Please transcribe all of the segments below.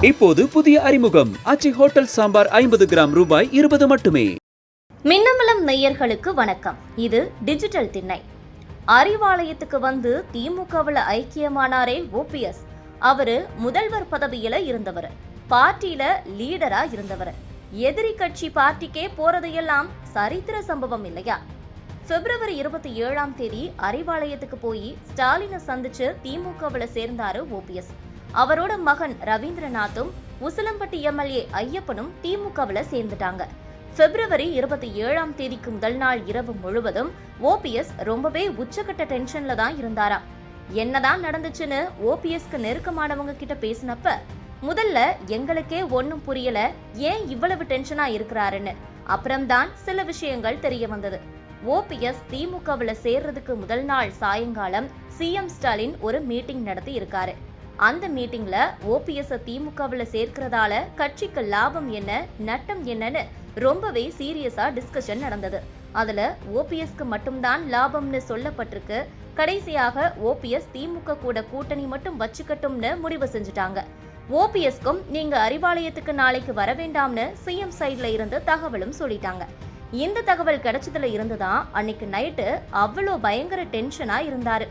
இப்போது புதிய அறிமுகம் ஆச்சி ஹோட்டல் சாம்பார் 50 கிராம் ரூபாய் 20 மட்டுமே. மின்னமலம் நேயர்களுக்கு வணக்கம். இது டிஜிட்டல் திண்ணை. அறிவாலயத்துக்கு வந்து திமுகவில் ஐக்கியமானாரே ஓபிஎஸ். அவரு முதல்வர் பதவியில இருந்தவர், பார்ட்டியில லீடரா இருந்தவர். எதிரி கட்சி பார்ட்டிக்கே போறதையெல்லாம் சரித்திர சம்பவம் இல்லையா? பிப்ரவரி 27ஆம் தேதி அறிவாலயத்துக்கு போய் ஸ்டாலினை சந்திச்சு திமுகவில் சேர்ந்தாரு ஓபிஎஸ். அவரோட மகன் ரவீந்திரநாத்தும் உசிலம்பட்டி எம்எல்ஏ ஐயப்பனும் திமுகவில் சேர்ந்துட்டாங்க. பிப்ரவரி 27ஆம் தேதிக்கு முதல் நாள் இரவு முழுவதும் ஓபிஎஸ் ரொம்பவே உச்சக்கட்ட டென்ஷன்ல தான் இருந்தாராம். என்னதான் நடந்துச்சுன்னு ஓபிஎஸ்க்கு நெருக்கமானவங்க கிட்ட பேசினப்ப, முதல்ல எங்களுக்கே ஒன்னும் புரியல, ஏன் இவ்வளவு டென்ஷனா இருக்கிறாருன்னு. அப்புறம்தான் சில விஷயங்கள் தெரிய வந்தது. ஓபிஎஸ் திமுகவில் சேர்றதுக்கு முதல் நாள் சாயங்காலம் சிஎம் ஸ்டாலின் ஒரு மீட்டிங் நடத்தி இருக்காரு. அந்த மீட்டிங்ல ஓபிஎஸ் திமுகவில் சேர்க்கிறதால கட்சிக்கு லாபம் என்ன, நட்டம் என்னன்னு ரொம்பவே சீரியஸா டிஸ்கஷன் நடந்தது. அதுல ஓபிஎஸ்க்கு மட்டும்தான் லாபம்னு சொல்லப்பட்டிருக்கு. கடைசியாக ஓபிஎஸ் திமுக கூட கூட்டணி மட்டும் வச்சுக்கட்டும்னு முடிவு செஞ்சுட்டாங்க. ஓபிஎஸ்க்கும் நீங்க அறிவாலயத்துக்கு நாளைக்கு வர வேண்டாம்னு சிஎம் சைட்ல இருந்து தகவலும் சொல்லிட்டாங்க. இந்த தகவல் கிடைச்சதுல இருந்துதான் அன்னைக்கு நைட்டு அவ்வளோ பயங்கர டென்ஷனா இருந்தாரு.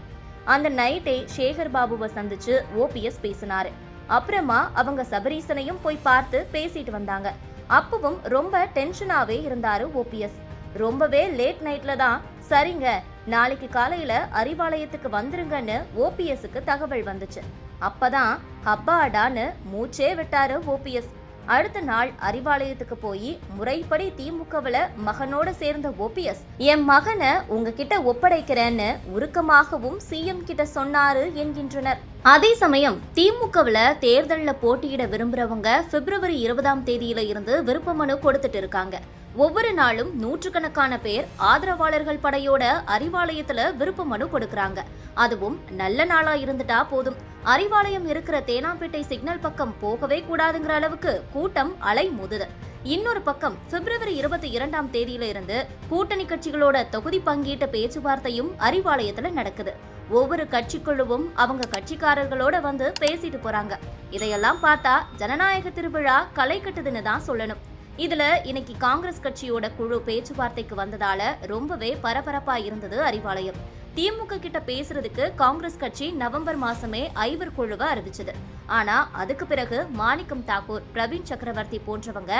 அந்த நைட்டே சேகர் பாபுவை சந்திச்சு ஓபிஎஸ் பேசினாரு. அப்புறமா அவங்க சபரீசனையும் போய் பார்த்து பேசிட்டு வந்தாங்க. அப்பவும் ரொம்ப டென்ஷனாவே இருந்தாரு ஓபிஎஸ். ரொம்பவே லேட் நைட்ல தான் சரிங்க நாளைக்கு காலையில அறிவாலயத்துக்கு வந்துருங்கன்னு ஓபிஎஸ்க்கு தகவல் வந்துச்சு. அப்பதான் ஹப்பாடான்னு மூச்சே விட்டாரு ஓபிஎஸ். அடுத்த நாள் அறிவாலயத்துக்கு போய் முறைப்படி திமுகவில் மகனோட சேர்ந்த ஓபிஎஸ், என் மகனை உங்ககிட்ட ஒப்படைக்கிறேன்னு உருக்கமாகவும் சிஎம் கிட்ட சொன்னாரு என்கின்றனர். அதே சமயம் திமுகவில் தேர்தலில் போட்டியிட விரும்புறவங்க பிப்ரவரி 20ஆம் தேதியில இருந்து விருப்ப மனு கொடுத்துட்டு இருக்காங்க. ஒவ்வொரு நாளும் நூற்றுக்கணக்கான பேர் ஆதரவாளர்கள் படையோட அறிவாலயத்துல விருப்ப மனு கொடுக்கறாங்க. அதுவும் நல்ல நாளா இருந்துட்டா போதும். அறிவாலயம் இருக்கிற தேனாம்பேட்டை சிக்னல் பக்கம் போகவே கூடாதுங்கிற அளவுக்கு கூட்டம் அலை மோதுது. இன்னொரு பக்கம் பிப்ரவரி 22ஆம் தேதியில இருந்து கூட்டணி கட்சிகளோட தொகுதி பங்கீட்டு பேச்சுவார்த்தையும் அறிவாலயத்துல நடக்குது. ஒவ்வொரு கட்சிக்குழுவும் அவங்க கட்சிக்காரர்களோட வந்து பேசிட்டு போறாங்க. இதையெல்லாம் பார்த்தா ஜனநாயக திருவிழா களை கட்டுதுன்னு தான் சொல்லணும். இதுல இன்னைக்கு காங்கிரஸ் கட்சியோட குழு பேச்சுவார்த்தைக்கு வந்ததால ரொம்பவே பரபரப்பா இருந்தது அறிவாலயம். திமுக கிட்ட பேசுறதுக்கு காங்கிரஸ் கட்சி நவம்பர் மாசமே ஐவர் குழுவை அறிவிச்சது. ஆனா அதுக்கு பிறகு மாணிக்கம் தாக்கூர், பிரவீன் சக்கரவர்த்தி போன்றவங்க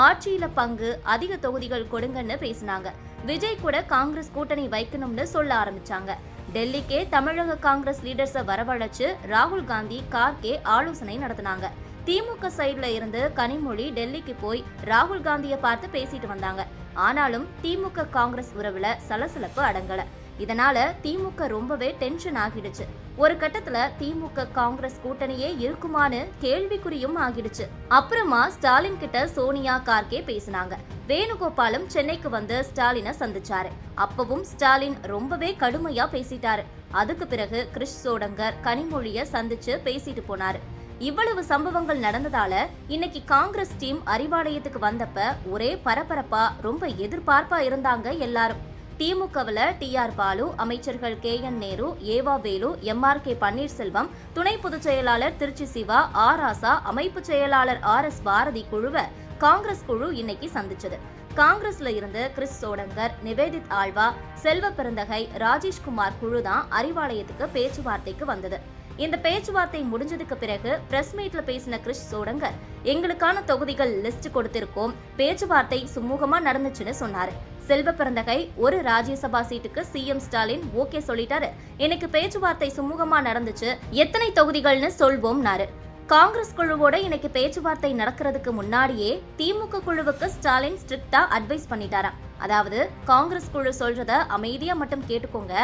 ஆட்சியில பங்கு, அதிக தொகுதிகள் கொடுங்கன்னு பேசினாங்க. விஜய் கூட காங்கிரஸ் கூட்டணி வைக்கணும்னு சொல்ல ஆரம்பிச்சாங்க. டெல்லிக்கே தமிழக காங்கிரஸ் லீடர்ஸை வரவழைச்சு ராகுல் காந்தி, கார்கே ஆலோசனை நடத்தினாங்க. திமுக சைட்ல இருந்து கனிமொழி டெல்லிக்கு போய் ராகுல் காந்தியை பார்த்து பேசிட்டு வந்தாங்க. ஆனாலும் திமுக காங்கிரஸ் உறவுல சலசலப்பு அடங்கல. இதனால திமுக ரொம்பவே டென்ஷன் ஆகிடுச்சு. ஒரு கட்டத்துல திமுக காங்கிரஸ் கூட்டணியே இருக்குமான்னு கேள்விக்குறியும் ஆகிடுச்சு. அப்புறமா ஸ்டாலின் கிட்ட சோனியா, கார்கே பேசினாங்க. வேணுகோபாலும் சென்னைக்கு வந்து ஸ்டாலினை சந்திச்சாரு. அப்பவும் ஸ்டாலின் ரொம்பவே கடுமையா பேசிட்டாரு. அதுக்கு பிறகு கிறிஷ் சோடங்கர் கனிமொழிய சந்திச்சு பேசிட்டு போனாரு. இவ்வளவு சம்பவங்கள் நடந்ததால இன்னைக்கு காங்கிரஸ் டீம் அறிவாலயத்துக்கு வந்தப்ப ஒரே பரபரப்பா, ரொம்ப எதிர்பார்ப்பா இருந்தாங்க எல்லாரும். திமுகவில் டிஆர் பாலு, அமைச்சர்கள் KN நேரு, ஏவா வேலு, MRK பன்னீர்செல்வம், துணை பொதுச் செயலாளர் திருச்சி சிவா, ராசா, அமைப்பு செயலாளர் RS பாரதி குழுவை காங்கிரஸ் குழு இன்னைக்கு சந்திச்சது. காங்கிரஸ்ல இருந்து கிறிஸ் சோடங்கர், நிவேதித் ஆழ்வா, செல்வ பெருந்தகை, ராஜேஷ்குமார் குழு தான் அறிவாலயத்துக்கு பேச்சுவார்த்தைக்கு வந்தது. இந்த பேச்சுவார்த்தை முடிஞ்சதுக்கு பிறகு பிரஸ் மீட்ல பேசின கிறிஷ் சோடங்கர், எங்களுக்கான தொகுதிகள் லிஸ்ட் கொடுத்திருக்கோம், பேச்சுவார்த்தை சுமூகமா நடந்துச்சுன்னு சொன்னாரு. செல்வ பெருந்தகை, ஒரு ராஜ்யசபா சீட்டுக்கு சிஎம் ஸ்டாலின் ஓகே சொல்லிட்டாரு, எனக்கு பேச்சுவார்த்தை சுமூகமா நடந்துச்சு, எத்தனை தொகுதிகள்னு சொல்வோம்னாரு. காங்கிரஸ் குழுவோட இன்னைக்கு பேச்சுவார்த்தை நடக்கிறதுக்கு முன்னாடியே திமுக குழுவுக்கு ஸ்டாலின் ஸ்ட்ரிக்டா அட்வைஸ் பண்ணிட்டாராம். அதாவது காங்கிரஸ் குழு சொல்றத அமைதியா மட்டும் கேட்டுக்கோங்க,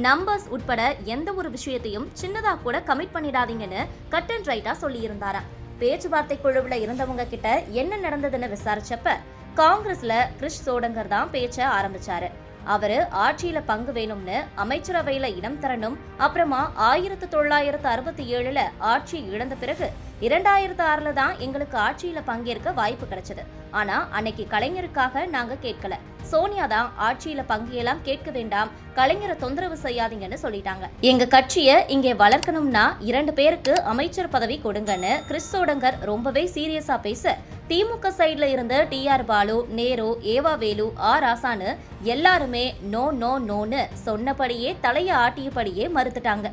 நம்பர்ஸ் உட்பட எந்த ஒரு விஷயத்தையும் சின்னதா கூட கமிட் பண்ணிடாதீங்கன்னு கட் அண்ட் ரைட்டா சொல்லி இருந்தாராம். பேச்சுவார்த்தை குழுவுல இருந்தவங்க கிட்ட என்ன நடந்ததுன்னு விசாரிச்சப்ப காங்கிரஸ்ல கிறிஷ் சோடங்கர் தான் பேச்ச ஆரம்பிச்சாரு. அவரு ஆட்சியில பங்கு வேணும்னு, அமைச்சரவையில இடம் தரணும், அப்புறமா 1967 ஆட்சி இழந்த பிறகு 2006 தான் எங்களுக்கு ஆட்சியில பங்கேற்க வாய்ப்பு கிடைச்சது. ஆனா அன்னைக்கு கலைஞருக்காக நாங்க கேட்கல. சோனியா தான் ஆட்சியில பங்கையெல்லாம் கேட்க வேண்டாம், கலைஞரை தொந்தரவு செய்யாதீங்கன்னு சொல்லிட்டாங்க. எங்க கட்சியை இங்கே வளர்க்கணும்னா 2 பேருக்கு அமைச்சர் பதவி கொடுங்கன்னு கிறிஸ் சோடங்கர் ரொம்பவே சீரியஸா பேச, திமுக சைட்ல இருந்த TR பாலு, நேரு, ஏவா வேலு, ராசான்னு எல்லாருமே நோ நோ நோன்னு சொன்னபடியே தலைய ஆட்டியபடியே மறுத்துட்டாங்க.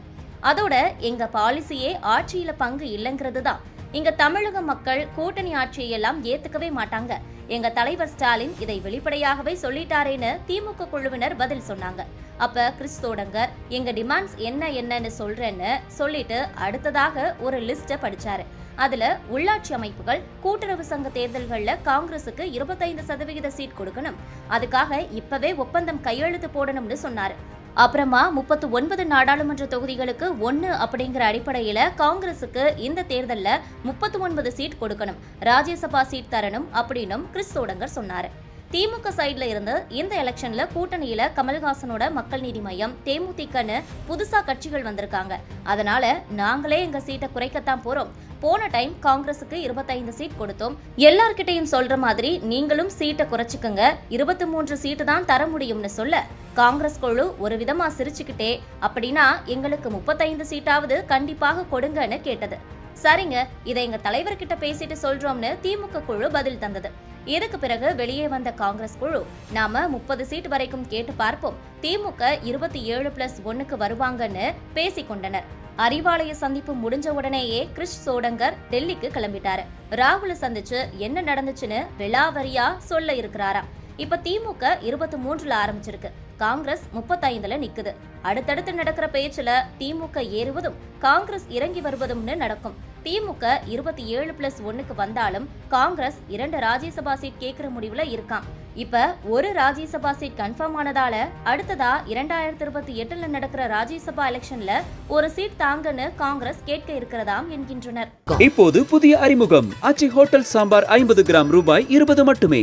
அதோட எங்க பாலிசியே ஆட்சியில பங்கு இல்லைங்கிறது தான். இங்க தமிழக மக்கள் கூட்டணி ஆட்சியை எல்லாம் ஏத்துக்கவே மாட்டாங்க. எங்க தலைவர் ஸ்டாலின் இதை வெளிப்படையாகவே சொல்லிட்டாரேன்னு திமுக குழுவினர் பதில் சொன்னாங்க. அப்ப கிறிஸ் சோடங்கர் எங்க டிமாண்ட்ஸ் என்னன்னு சொல்றேன்னு சொல்லிட்டு அடுத்ததாக ஒரு லிஸ்ட படிச்சாரு. அதுல உள்ளாட்சி அமைப்புகள், கூட்டுறவு சங்க தேர்தல்கள்ல காங்கிரசுக்கு 25% சீட் கொடுக்கணும், அதுக்காக இப்பவே ஒப்பந்தம் கையெழுத்து போடணும்னு சொன்னாரு. அப்புறமா 39 நாடாளுமன்ற தொகுதிகளுக்கு 1 அப்படிங்கிற அடிப்படையில காங்கிரசுக்கு இந்த தேர்தல்ல 39 சீட் கொடுக்கணும், ராஜ்யசபா சீட் தரணும் அப்படின்னு கிறிஸ் சோடங்கர் சொன்னாரு. திமுக சைட்ல இருந்து இந்த எலெக்ஷன்ல கூட்டணியில கமல்ஹாசனோட மக்கள் நீதி மையம், தேமுதிகன்னு புதுசா கட்சிகள் வந்திருக்காங்க. அதனால நாங்களே எங்க சீட்டை குறைக்கத்தான் போறோம். போன டைம் காங்கிரசுக்கு 25 சீட் கொடுத்தோம், எல்லார்கிட்டையும் சொல்ற மாதிரி நீங்களும் சீட்டை குறைச்சிக்கங்க, 23 சீட்டு தான் தர முடியும்னு சொல்ல, காங்கிரஸ் குழு ஒரு விதமா சிரிச்சுக்கிட்டே அப்படின்னா எங்களுக்கு 35 சீட்டாவது கண்டிப்பாக கொடுங்கன்னு கேட்டது. சரிங்க, இதை எங்க தலைவர்கிட்ட பேசிட்டு சொல்றோம்னு திமுக குழு பதில் தந்தது. இதுக்கு பிறகு வெளியே வந்த காங்கிரஸ் குழு, நாம 30 சீட் வரைக்கும் கேட்டு பார்ப்போம், திமுக 27+1க்கு வருவாங்கன்னு பேசிக்கொண்டனர். அறிவாலய சந்திப்பு முடிஞ்ச உடனேயே கிறிஸ் சோடங்கர் டெல்லிக்கு கிளம்பிட்டாரு. ராகுல சந்திச்சு என்ன நடந்துச்சுன்னு விலாவரியா சொல்ல இருக்கிறாரா. இப்ப திமுக 23ல ஆரம்பிச்சிருக்கு, காங்கிரஸ் 35ல நிக்குது. அடுத்தடுத்து நடக்கிற பேச்சுல திமுக ஏறுவதும் காங்கிரஸ் இறங்கி வருவதும்னு நடக்கும். திமுக 27+1க்கு வந்தாலும் காங்கிரஸ் 2 ராஜ்யசபா சீட் கேட்கிற முடிவுல இருக்கான். இப்ப ஒரு ராஜ்யசபா சீட் கன்ஃபார்ம் ஆனதால அடுத்ததா 2028ல நடக்கிற ராஜ்யசபா எலெக்ஷன்ல ஒரு சீட் தாங்கன்னு காங்கிரஸ் கேட்க இருக்கிறதாம் என்கின்றனர். இப்போது புதிய அறிமுகம் ஆச்சி ஹோட்டல் சாம்பார் 50 கிராம் ரூபாய் 20 மட்டுமே.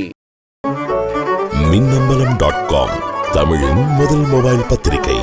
மின்னம்பலம்.com தமிழின் முதல் மொபைல் பத்திரிகை.